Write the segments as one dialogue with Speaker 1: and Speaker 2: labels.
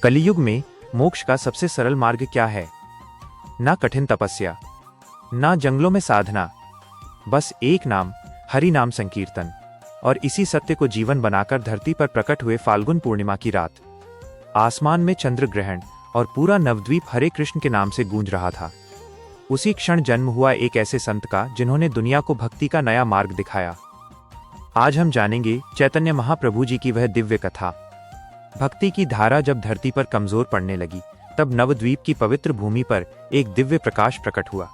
Speaker 1: कलियुग में मोक्ष का सबसे सरल मार्ग क्या है? ना कठिन तपस्या, ना जंगलों में साधना, बस एक नाम, हरि नाम संकीर्तन। और इसी सत्य को जीवन बनाकर धरती पर प्रकट हुए फाल्गुन पूर्णिमा की रात आसमान में चंद्र ग्रहण और पूरा नवद्वीप हरे कृष्ण के नाम से गूंज रहा था। उसी क्षण जन्म हुआ एक ऐसे संत का जिन्होंने दुनिया को भक्ति का नया मार्ग दिखाया। आज हम जानेंगे चैतन्य महाप्रभु जी की वह दिव्य कथा। भक्ति की धारा जब धरती पर कमजोर पड़ने लगी, तब नवद्वीप की पवित्र भूमि पर एक दिव्य प्रकाश प्रकट हुआ।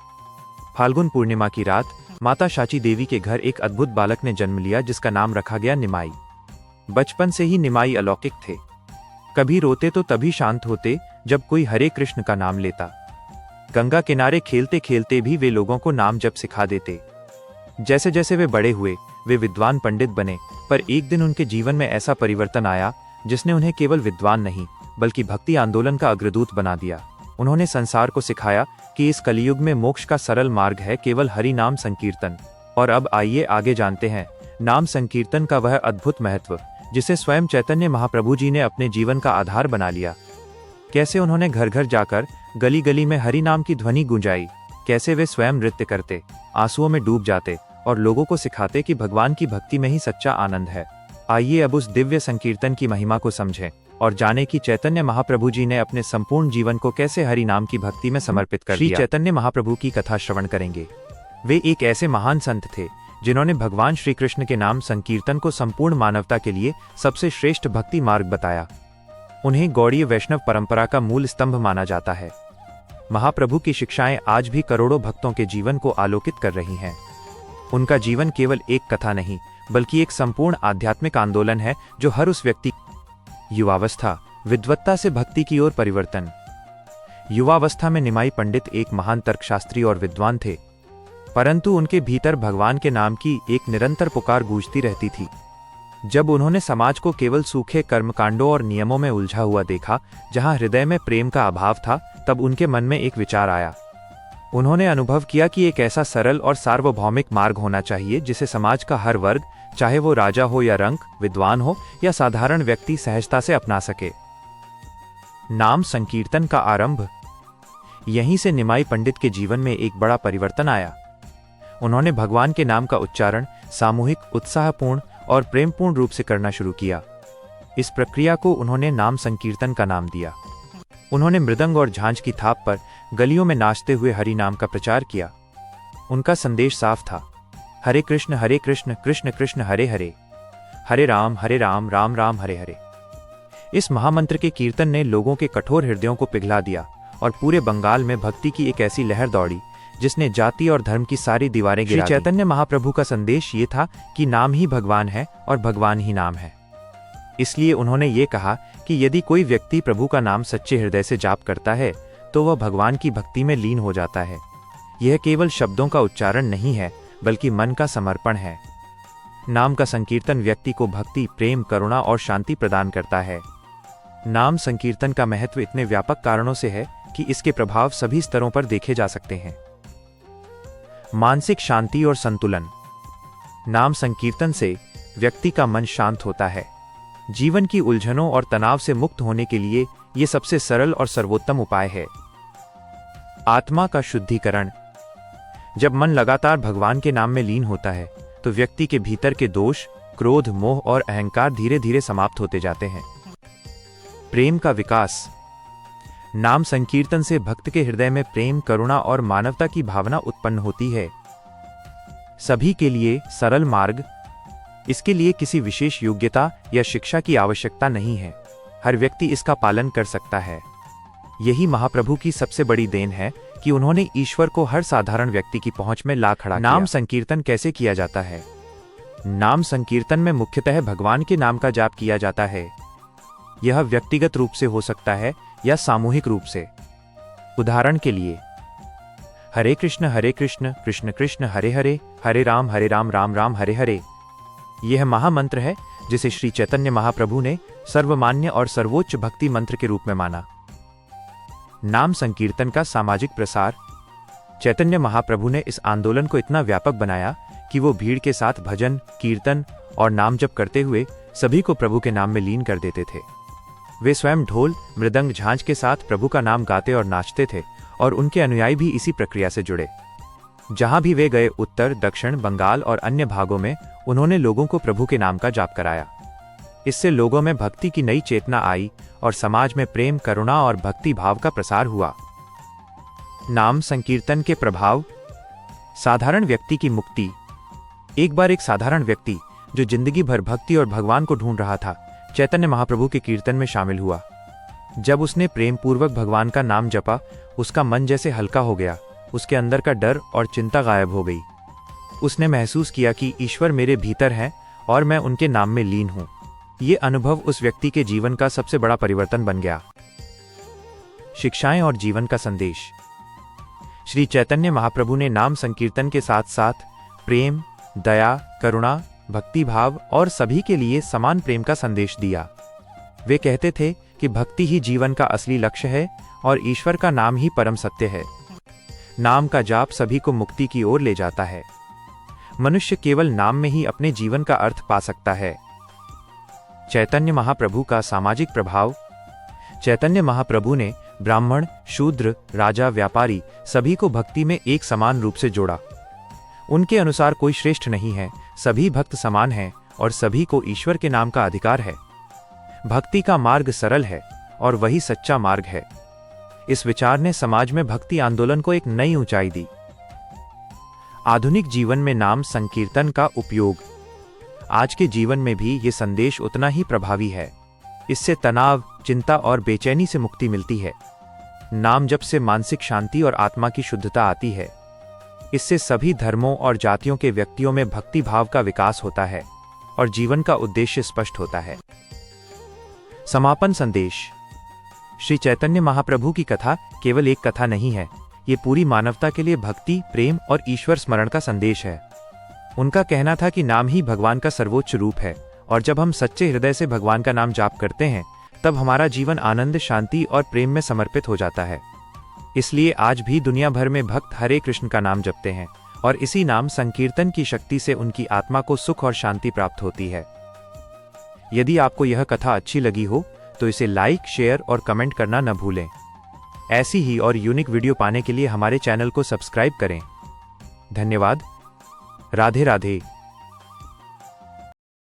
Speaker 1: फाल्गुन पूर्णिमा की रात माता शाची देवी के घर एक अद्भुत बालक ने जन्म लिया, जिसका नाम रखा गया निमाई। बचपन से ही निमाई अलौकिक थे। कभी रोते तो तभी शांत होते जब कोई हरे कृष्ण का नाम लेता। गंगा किनारे खेलते खेलते भी वे लोगों को नाम जप सिखा देते। जैसे जैसे वे बड़े हुए, वे विद्वान पंडित बने, पर एक दिन उनके जीवन में ऐसा परिवर्तन आया जिसने उन्हें केवल विद्वान नहीं बल्कि भक्ति आंदोलन का अग्रदूत बना दिया। उन्होंने संसार को सिखाया कि इस कलियुग में मोक्ष का सरल मार्ग है केवल हरि नाम संकीर्तन। और अब आइए आगे जानते हैं नाम संकीर्तन का वह अद्भुत महत्व, जिसे स्वयं चैतन्य महाप्रभु जी ने अपने जीवन का आधार बना लिया। कैसे उन्होंने घर घर जाकर गली गली में हरि नाम की ध्वनि गूंजाई, कैसे वे स्वयं नृत्य करते, आंसुओं में डूब जाते और लोगों को सिखाते कि भगवान की भक्ति में ही सच्चा आनंद है। आइए अब उस दिव्य संकीर्तन की महिमा को समझें और जानें कि चैतन्य महाप्रभु जी ने अपने संपूर्ण जीवन को कैसे हरि नाम की भक्ति में समर्पित कर दिया। श्री चैतन्य महाप्रभु की कथा श्रवण करेंगे। वे एक ऐसे महान संत थे जिन्होंने भगवान श्री कृष्ण के नाम संकीर्तन को संपूर्ण मानवता के लिए सबसे श्रेष्ठ भक्ति मार्ग बताया। उन्हें गौड़ीय वैष्णव परंपरा का मूल स्तंभ माना जाता है। महाप्रभु की शिक्षाएं आज भी करोड़ों भक्तों के जीवन को आलोकित कर रही हैं। उनका जीवन केवल एक कथा नहीं बल्कि एक संपूर्ण आध्यात्मिक आंदोलन है जो हर उस व्यक्ति युवावस्था विद्वत्ता से भक्ति की ओर परिवर्तन। युवावस्था में निमाई पंडित एक महान तर्कशास्त्री और विद्वान थे, परंतु उनके भीतर भगवान के नाम की एक निरंतर पुकार गूंजती रहती थी। जब उन्होंने समाज को केवल सूखे कर्मकांडों और नियमों में उलझा हुआ देखा, जहां हृदय में प्रेम का अभाव था, तब उनके मन में एक विचार आया। उन्होंने अनुभव किया कि एक ऐसा सरल और सार्वभौमिक मार्ग होना चाहिए जिसे समाज का हर वर्ग, चाहे वो राजा हो या रंक, विद्वान हो या साधारण व्यक्ति, सहजता से अपना सके। नाम संकीर्तन का आरंभ। यहीं से निमाई पंडित के जीवन में एक बड़ा परिवर्तन आया। उन्होंने भगवान के नाम का उच्चारण सामूहिक, उत्साहपूर्ण और प्रेमपूर्ण रूप से करना शुरू किया। इस प्रक्रिया को उन्होंने नाम संकीर्तन का नाम दिया। उन्होंने मृदंग और झांझ की थाप पर गलियों में नाचते हुए हरि नाम का प्रचार किया। उनका संदेश साफ था, हरे कृष्ण कृष्ण कृष्ण हरे हरे, हरे राम राम राम हरे हरे। इस महामंत्र के कीर्तन ने लोगों के कठोर हृदयों को पिघला दिया और पूरे बंगाल में भक्ति की एक ऐसी लहर दौड़ी जिसने जाति और धर्म की सारी दीवारें गिरा दी। श्री चैतन्य महाप्रभु का संदेश ये था कि नाम ही भगवान है और भगवान ही नाम है। इसलिए उन्होंने ये कहा कि यदि कोई व्यक्ति प्रभु का नाम सच्चे हृदय से जाप करता है तो वह भगवान की भक्ति में लीन हो जाता है। यह केवल शब्दों का उच्चारण नहीं है बल्कि मन का समर्पण है। नाम का संकीर्तन व्यक्ति को भक्ति, प्रेम, करुणा और शांति प्रदान करता है। नाम संकीर्तन का महत्व इतने व्यापक कारणों से है कि इसके प्रभाव सभी स्तरों पर देखे जा सकते हैं। मानसिक शांति और संतुलन। नाम संकीर्तन से व्यक्ति का मन शांत होता है। जीवन की उलझनों और तनाव से मुक्त होने के लिए यह सबसे सरल और सर्वोत्तम उपाय है। आत्मा का शुद्धिकरण। जब मन लगातार भगवान के नाम में लीन होता है तो व्यक्ति के भीतर के दोष, क्रोध, मोह और अहंकार धीरे धीरे समाप्त होते जाते हैं। प्रेम का विकास। नाम संकीर्तन से भक्त के हृदय में प्रेम, करुणा और मानवता की भावना उत्पन्न होती है। सभी के लिए सरल मार्ग। इसके लिए किसी विशेष योग्यता या शिक्षा की आवश्यकता नहीं है। हर व्यक्ति इसका पालन कर सकता है। यही महाप्रभु की सबसे बड़ी देन है कि उन्होंने ईश्वर को हर साधारण व्यक्ति की पहुंच में ला खड़ा किया। नाम संकीर्तन कैसे किया जाता है? नाम संकीर्तन में मुख्यतः भगवान के नाम का जाप किया जाता है। यह व्यक्तिगत रूप से हो सकता है या सामूहिक रूप से। उदाहरण के लिए, हरे कृष्ण कृष्ण कृष्ण हरे हरे, हरे राम राम राम हरे हरे। यह महामंत्र है जिसे श्री चैतन्य महाप्रभु ने सर्वमान्य और सर्वोच्च भक्ति मंत्र के रूप में माना। नाम संकीर्तन का सामाजिक प्रसार। चैतन्य महाप्रभु ने इस आंदोलन को इतना व्यापक बनाया कि वो भीड़ के साथ भजन, कीर्तन और नाम जप करते हुए सभी को प्रभु के नाम में लीन कर देते थे। वे स्वयं ढोल मृदंग झांझ के साथ प्रभु का नाम गाते और नाचते थे और उनके अनुयायी भी इसी प्रक्रिया से जुड़े। जहां भी वे गए, उत्तर, दक्षिण, बंगाल और अन्य भागों में उन्होंने लोगों को प्रभु के नाम का जाप कराया। इससे लोगों में भक्ति की नई चेतना आई और समाज में प्रेम, करुणा और भक्ति भाव का प्रसार हुआ। नाम संकीर्तन के प्रभाव। साधारण व्यक्ति की मुक्ति। एक बार एक साधारण व्यक्ति जो जिंदगी भर भक्ति और भगवान को ढूंढ रहा था, चैतन्य महाप्रभु के कीर्तन में शामिल हुआ। जब उसने प्रेम पूर्वक भगवान का नाम जपा, उसका मन जैसे हल्का हो गया, उसके अंदर का डर और चिंता गायब हो गई। उसने महसूस किया कि ईश्वर मेरे भीतर है और मैं उनके नाम में लीन हूं। ये अनुभव उस व्यक्ति के जीवन का सबसे बड़ा परिवर्तन बन गया। शिक्षाएं और जीवन का संदेश। श्री चैतन्य महाप्रभु ने नाम संकीर्तन के साथ साथ प्रेम, दया, करुणा, भक्ति भाव और सभी के लिए समान प्रेम का संदेश दिया। वे कहते थे कि भक्ति ही जीवन का असली लक्ष्य है और ईश्वर का नाम ही परम सत्य है। नाम का जाप सभी को मुक्ति की ओर ले जाता है। मनुष्य केवल नाम में ही अपने जीवन का अर्थ पा सकता है। चैतन्य महाप्रभु का सामाजिक प्रभाव। चैतन्य महाप्रभु ने ब्राह्मण, शूद्र, राजा, व्यापारी सभी को भक्ति में एक समान रूप से जोड़ा। उनके अनुसार कोई श्रेष्ठ नहीं है, सभी भक्त समान हैं और सभी को ईश्वर के नाम का अधिकार है। भक्ति का मार्ग सरल है और वही सच्चा मार्ग है। इस विचार ने समाज में भक्ति आंदोलन को एक नई ऊंचाई दी। आधुनिक जीवन में नाम संकीर्तन का उपयोग। आज के जीवन में भी ये संदेश उतना ही प्रभावी है। इससे तनाव, चिंता और बेचैनी से मुक्ति मिलती है। नाम जप से मानसिक शांति और आत्मा की शुद्धता आती है। इससे सभी धर्मों और जातियों के व्यक्तियों में भक्ति भाव का विकास होता है और जीवन का उद्देश्य स्पष्ट होता है। समापन संदेश। श्री चैतन्य महाप्रभु की कथा केवल एक कथा नहीं है, ये पूरी मानवता के लिए भक्ति, प्रेम और ईश्वर स्मरण का संदेश है। उनका कहना था कि नाम ही भगवान का सर्वोच्च रूप है और जब हम सच्चे हृदय से भगवान का नाम जाप करते हैं, तब हमारा जीवन आनंद, शांति और प्रेम में समर्पित हो जाता है। इसलिए आज भी दुनिया भर में भक्त हरे कृष्ण का नाम जपते हैं और इसी नाम संकीर्तन की शक्ति से उनकी आत्मा को सुख और शांति प्राप्त होती है। यदि आपको यह कथा अच्छी लगी हो तो इसे लाइक, शेयर और कमेंट करना न भूलें। ऐसी ही और यूनिक वीडियो पाने के लिए हमारे चैनल को सब्सक्राइब करें। धन्यवाद। राधे राधे।